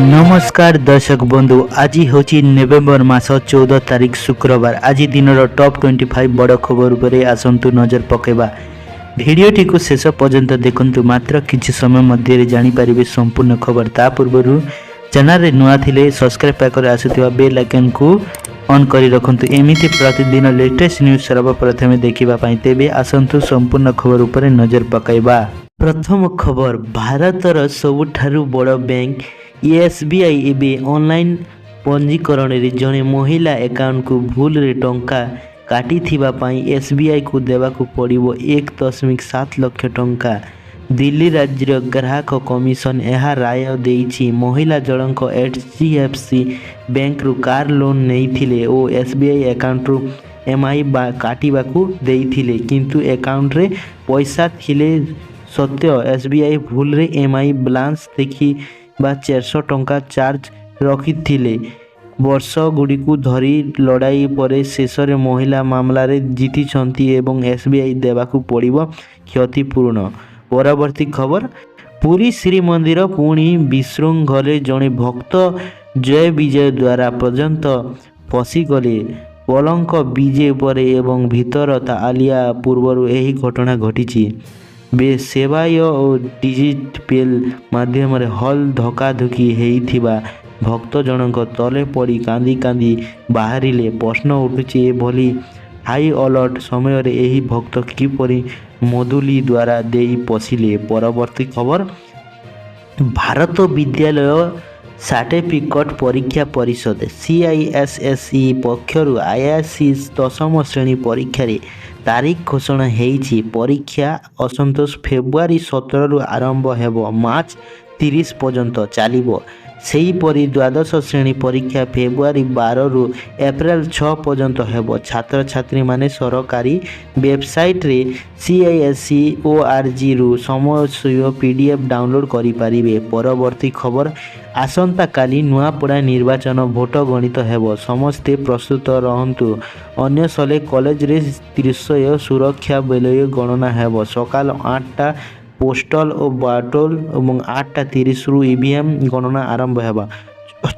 नमस्कार दर्शक बंधु आज हूँ नवेम्बर मास 14 तारिख शुक्रवार। आज दिन टॉप 25 बड़ खबर उपरे आसतु नजर पकेबा। भिडियोटी को शेष पर्यंत देखंतु। मात्र किछि समय मध्य जानीपारे संपूर्ण खबर। ता पूर्व चैनल नुआ थिले सब्सक्राइब पाकर आसुथिबा बेल आइकन को ऑन करी रखंतु। एमिति प्रतिदिन लेटेस्ट न्यूज सर्वप्रथमे देखिबा पाई। तेबे आसंतु संपूर्ण खबर उपरे नजर पकाइबा। प्रथम खबर, भारतर सबुठारु बड़ बैंक एसबीआई एबे ऑनलाइन पंजीकरण रे जने महिला अकाउंट को भूल रे टंका काटी थिबा पाई एसबीआई को देवा को पड़िबो 1.7 लाख टंका। दिल्ली राज्य ग्राहक कमिशन यह राय देइछि। महिला जणक एचडीएफसी बैंक रु कार लोन नेइथिले ओ एसबीआई अकाउंट रु एमआई काटिबा को देइथिले, किंतु अकाउंट रे पैसा थिले सत्य एसबीआई भूल रे एमआई बैलेंस देखि 400 टंका चार्ज रखिथिले। वर्ष गुड़ी को धरी लड़ाई पर शेष महिला मामला रे जीति एवं एसबीआई देवा को पड़िबो क्षतिपूर्ण। परवर्ती खबर, पुरी श्रीमंदिर पुणी विशृंखले जड़े भक्त जय विजय द्वारा पर्यंत पशिगले पलंक विजय पर एवं भीतर आलिया पूर्व यही घटना घटी। बे सेवाय और डिजिटल माध्यम हल धक्काधुकी होइथिबा भक्त जनक तले पड़ी कांदी कांदी बाहरिले। प्रश्न उठुचे भली हाई अलर्ट समय रे यही भक्त किपरि मधुली द्वारा देई पशिले। परवर्ती खबर, भारत विद्यालय सर्टिफिकेट परीक्षा परिषद सीआईएसएसई पक्षरु आईआईसी 10म श्रेणी परीक्षा रे तारीख घोषणा होइछि। परीक्षा असंतोष फेब्रुआरी 17 रु आरंभ हेबो, मार्च 30 पर्यंत चलिबो। सेहीपरि द्वादश श्रेणी परीक्षा फेब्रुआरी 12 रु एप्रिल 6 पर्यंत हेबो। छात्र छात्री माने सरकारी वेबसाइट रे CISE.org रु समस्त पीडीएफ डाउनलोड करि पारिबे। परवर्ती खबर, आसंता काली नुआपड़ा निर्वाचन भोट गणित हेबो, समस्ते प्रस्तुत रहंतु। अन्य सले कॉलेज रे त्रिशय सुरक्षा बेलय गणना हेबो। सकाल 8टा पोस्टल और बाटोल और 8:30 रु ईवीएम गणना आरंभ हेबा।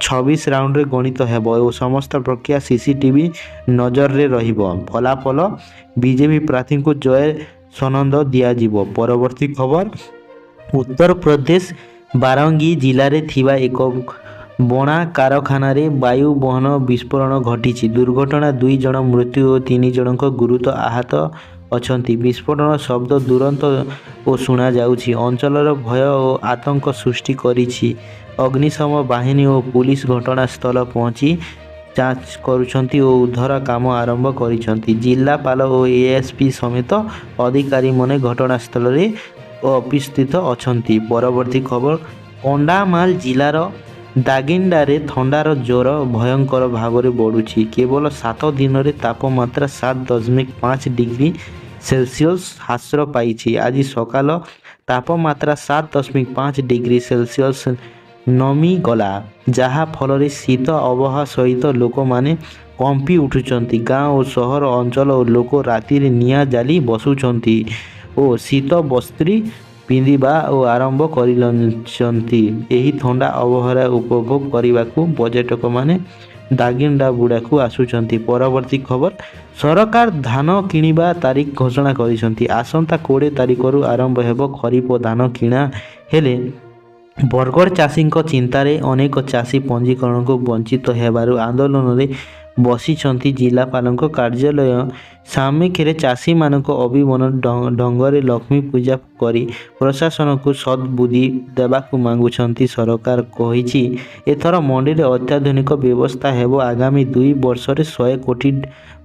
26 राउंड रे गणित हेबो और समस्त प्रक्रिया सीसीटीवी नजर रे रहिबो। फलाफल बीजेपी प्रार्थी को जय सनंद दिया जिवो। परवर्ती खबर, उत्तर प्रदेश बारंगी जिले रे थिबा एक बणा कारखाना रे वायु बहन विस्फोरण घटी। दुर्घटना 2 जन मृत्यु और 3 जनक गुरुतर आहत अछंती। विस्फोरण शब्द दुरंत और शुणा जाउछि। अंचलर भय और आतंक सृष्टि करिछि। अग्निशम बाहिनी और पुलिस घटनास्थल पहुंची जांच करुछंती और उद्धार काम आरंभ करिछंती। जिलापाल और एएसपी समेत अधिकारी माने घटनास्थल रे उपस्थित अछंती। परवर्ती खबर, कंडामाल जिलार दागिंडारे थंडार ज्वर भयंकर भाव में बढ़ुछि। केवल 7 दिन रे तापमात्रा 7.5 डिग्री सेल्सियस ह्रास पाई। आज सकाल तापमात्रा 7.5 डिग्री सेल्सियस नमी गला, जहा फल शीत आबहावा सहित लोक माने कंपी उठुचंती। गाँव और सहर अंचल और लोक राति निया जाली बसुचंती और शीत वस्त्री पिंधिबा और आरंभ करिलंचंती। एही ठंडा आबहावा उपभोग करने पर्यटक माने दागिंडा बुड़ा को आसुचंती। परवर्ती खबर, सरकार धान किनिबा तारीख घोषणा करिसंती। आसंता 20 तारीख रु आरंभ हेबो खरीफ धान किणा हेले बरगड़ चाषी चिंतार अनेक चाषी पंजीकरण को वंचित हेबारु आंदोलन रे बसिछंती। जिलापाल कार्यालय सामिखे चाषी मानक अभिमान ढंगरे लक्ष्मी पूजा करी प्रशासन को सद्बुद्धि देवाकू मांगुछंती। सरकार कहिछि एथर मंडी रे अत्याधुनिक व्यवस्था हेबो। आगामी 2 वर्ष रे 100 कोटी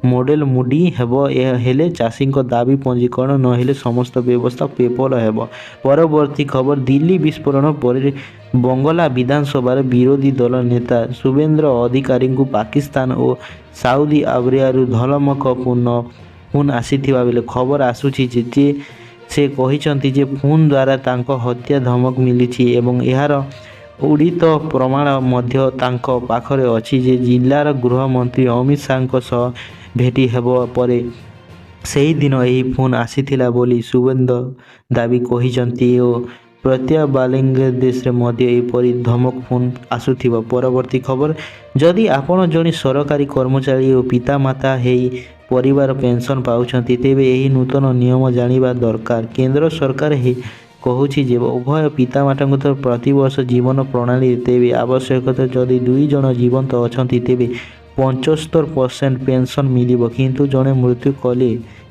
मॉडल मुडी हेबो। हेले चाषी दाबी पंजीकरण न हेले समस्त व्यवस्था पेपर हेबो। परवर्ती खबर, दिल्ली विस्फोरण पर बंगला विधानसभा विरोधी दल नेता शुभेंद्र अधिकारी को पाकिस्तान और साउदी अरेबिया धमकपूर्ण फोन आसीथिबा बेले खबर आसुछि जे से कहिसंती जे फोन द्वारा तांको हत्या धमक मिलिछि एवं यार उड़ित प्रमाण मध्य तांको पाखरे अछि जे जिल्लार गृह मंत्री अमित शाह सह भेटी हेबो परे ସେହି ଦିନ ଏହି ଫୋନ୍ ଆସିଥିଲା ବୋଲି ସୁବେନ୍ଦ୍ର ଦାବି କହିଛନ୍ତି ଓ ପ୍ରତ୍ୟୟ ବାଂଲାଦେଶରେ ମଧ୍ୟ ଏପରି ଧମକ ଫୋନ୍ ଆସୁଥିବ। ପରବର୍ତ୍ତୀ ଖବର, ଯଦି ଆପଣ ଜଣେ ସରକାରୀ କର୍ମଚାରୀ ଓ ପିତାମାତା ହେଇ ପରିବାର ପେନ୍ସନ୍ ପାଉଛନ୍ତି, ତେବେ ଏହି ନୂତନ ନିୟମ ଜାଣିବା ଦରକାର। କେନ୍ଦ୍ର ସରକାର କହୁଛି ଯେ ଉଭୟ ପିତାମାତାଙ୍କ ପ୍ରତିବର୍ଷ ଜୀବନ ପ୍ରଣାଳୀ ତେବେ ଆବଶ୍ୟକତା ଯଦି 2 ଜଣ ଜୀବନ୍ତ ଅଛନ୍ତି ତେବେ 75% ପେନ୍ସନ୍ ମିଳିବ, କିନ୍ତୁ ଜଣେ ମୃତ୍ୟୁ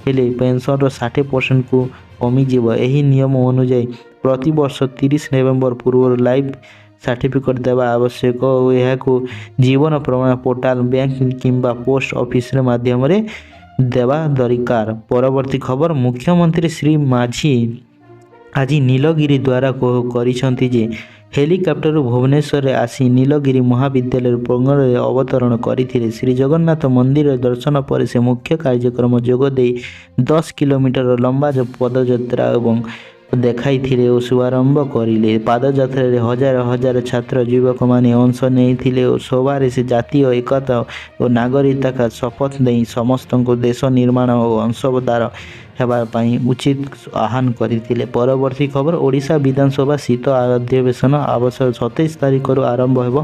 ହେଲେ ପେନ୍ସନ୍ର 60%କୁ କମିଯିବ। ଏହି ନିୟମ ଅନୁଯାୟୀ ପ୍ରତିବର୍ଷ 30 ନଭେମ୍ବର ପୂର୍ବରୁ ଲାଇଫ୍ ସାର୍ଟିଫିକେଟ୍ ଦେବା ଆବଶ୍ୟକ ଓ ଏହାକୁ ଜୀବନ ପ୍ରମାଣ ପୋର୍ଟାଲ, ବ୍ୟାଙ୍କ କିମ୍ବା ପୋଷ୍ଟ ଅଫିସ ମାଧ୍ୟମରେ ଦେବା ଦରକାର। ପରବର୍ତ୍ତୀ ଖବର, ମୁଖ୍ୟମନ୍ତ୍ରୀ ଶ୍ରୀ ମାଝୀ ଆଜି ନୀଳଗିରି ଦ୍ୱାରା କରିଛନ୍ତି ଯେ ହେଲିକପ୍ଟରରୁ ଭୁବନେଶ୍ୱରରେ ଆସି ନୀଳଗିରି ମହାବିଦ୍ୟାଳୟ ପ୍ରାଙ୍ଗଣରେ ଅବତରଣ କରିଥିଲେ। ଶ୍ରୀ ଜଗନ୍ନାଥ ମନ୍ଦିର ଦର୍ଶନ ପରେ ସେ ମୁଖ୍ୟ କାର୍ଯ୍ୟକ୍ରମ ଯୋଗ ଦେଇ 10 କିଲୋମିଟର ଲମ୍ବା ପଦଯାତ୍ରା ଏବଂ ଦେଖାଇଥିଲେ ଓ ଶୁଭାରମ୍ଭ କରିଲେ। ପାଦଯାତ୍ରାରେ ହଜାର ହଜାର ଛାତ୍ର ଯୁବକମାନେ ଅଂଶ ନେଇଥିଲେ ଓ ସଭାରେ ସେ ଜାତୀୟ ଏକତା ଓ ନାଗରିକତା ଶପଥ ନେଇ ସମସ୍ତଙ୍କୁ ଦେଶ ନିର୍ମାଣ ଓ ଅଂଶୀଦାର ହେବା ପାଇଁ ଉଚିତ ଆହ୍ୱାନ କରିଥିଲେ। ପରବର୍ତ୍ତୀ ଖବର, ଓଡ଼ିଶା ବିଧାନସଭା ଶୀତ ଅଧିବେଶନ 27 ତାରିଖରୁ ଆରମ୍ଭ ହେବ।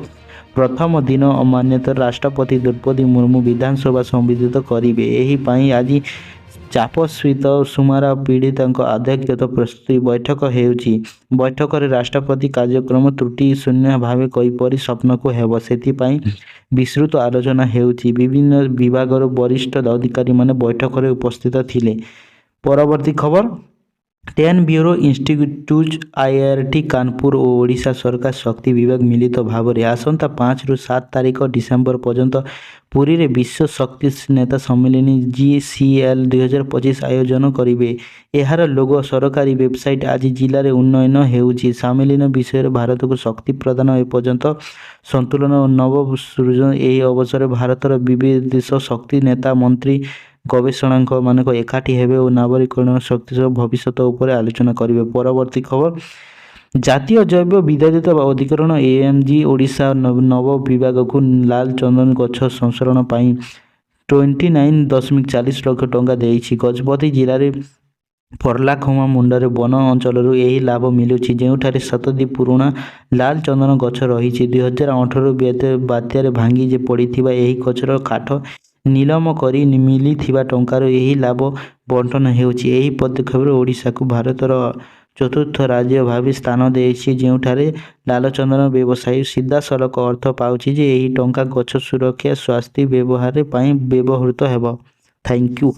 ପ୍ରଥମ ଦିନ ମାନ୍ୟତାରେ ରାଷ୍ଟ୍ରପତି ଦ୍ରୌପଦୀ ମୁର୍ମୁ ବିଧାନସଭା ସମ୍ବୋଧିତ କରିବେ। ଏହି ପାଇଁ ଆଜି ଚାପସ୍ଥିତ ସୁମାରା ପୀଡ଼ିତାଙ୍କ ଅଧ୍ୟକ୍ଷତାରେ ପ୍ରସ୍ତୁତି ବୈଠକ ହେଉଛି। ବୈଠକରେ ରାଷ୍ଟ୍ରପତି କାର୍ଯ୍ୟକ୍ରମ ତ୍ରୁଟି ଶୂନ୍ୟ ଭାବେ କିପରି ସମ୍ପନ୍ନ ହେବ ସେଥିପାଇଁ ବିସ୍ତୃତ ଆଲୋଚନା ହେଉଛି। ବିଭିନ୍ନ ବିଭାଗର ବରିଷ୍ଠ ଅଧିକାରୀମାନେ ବୈଠକରେ ଉପସ୍ଥିତ ଥିଲେ। ପରବର୍ତ୍ତୀ ଖବର, 10 ବ୍ୟୁରୋ ଇନଷ୍ଟିଚ୍ୟୁଟ୍ IIT କାନପୁର ଓ ଓଡ଼ିଶା ସରକାର ଶକ୍ତି ବିଭାଗ ମିଳିତ ଭାବରେ ଆସନ୍ତା 5ରୁ 7 ତାରିଖ ଡିସେମ୍ବର ପର୍ଯ୍ୟନ୍ତ ପୁରୀରେ ବିଶ୍ୱ ଶକ୍ତି ନେତା ସମ୍ମିଳନୀ GCL 2025 ଆୟୋଜନ କରିବେ। ଏହାର ଲୋଗୋ ସରକାରୀ ୱେବସାଇଟ୍ ଆଜି ଜିଲ୍ଲାରେ ଉନ୍ମୋଚନ ହେଉଛି। ସମ୍ମିଳନୀ ବିଷୟରେ ଭାରତକୁ ଶକ୍ତି ପ୍ରଦାନ ଏପର୍ଯ୍ୟନ୍ତ ସନ୍ତୁଳନ ଓ ନବସୃଜନ। ଏହି ଅବସରରେ ଭାରତର ବିବିଧ ଶକ୍ତି ନେତା, ମନ୍ତ୍ରୀ, ଗବେଷକମାନେ ଏକାଠି ହେବେ ଓ ନବୀକରଣୀୟ ଶକ୍ତିର ଭବିଷ୍ୟତ ଉପରେ ଆଲୋଚନା କରିବେ। ପରବର୍ତ୍ତୀ ଖବର, ଜାତୀୟ ଜୈବ ବିବିଧତା ଅଧିକରଣ AMG ଓଡ଼ିଶା ନବ ବିଭାଗକୁ ଲାଲ ଚନ୍ଦନ ଗଛ ସଂରକ୍ଷଣ ପାଇଁ 29.40 ଲକ୍ଷ ଟଙ୍କା ଦେଇଛି। ଗଜପତି ଜିଲ୍ଲାରେ ପର୍ଲାଖମା ମୁଣ୍ଡରେ ବନ ଅଞ୍ଚଳରୁ ଏହି ଲାଭ ମିଳୁଛି, ଯେଉଁଠାରେ ଶତାବ୍ଦୀ ପୁରୁଣା ଲାଲ ଚନ୍ଦନ ଗଛ ରହିଛି। 2018 ବାତ୍ୟାରେ ଭାଙ୍ଗି ପଡ଼ିଥିବା ଏହି ଗଛର କାଠ ନିଲାମ କରି ମିଳିଥିବା ଟଙ୍କାରୁ ଏହି ଲାଭ ବଣ୍ଟନ ହେଉଛି। ଏହି ପଦକ୍ଷେପରେ ଓଡ଼ିଶାକୁ ଭାରତର ଚତୁର୍ଥ ରାଜ୍ୟ ଭାବେ ସ୍ଥାନ ଦେଇଛି, ଯେଉଁଠାରେ ଲାଲଚନ୍ଦନ ବ୍ୟବସାୟ ସିଧାସଳଖ ଅର୍ଥ ପାଉଛି ଯେ ଏହି ଟଙ୍କା ଗଛ ସୁରକ୍ଷା, ସ୍ୱାସ୍ଥ୍ୟ ବ୍ୟବହାର ପାଇଁ ବ୍ୟବହୃତ ହେବ। Thank you.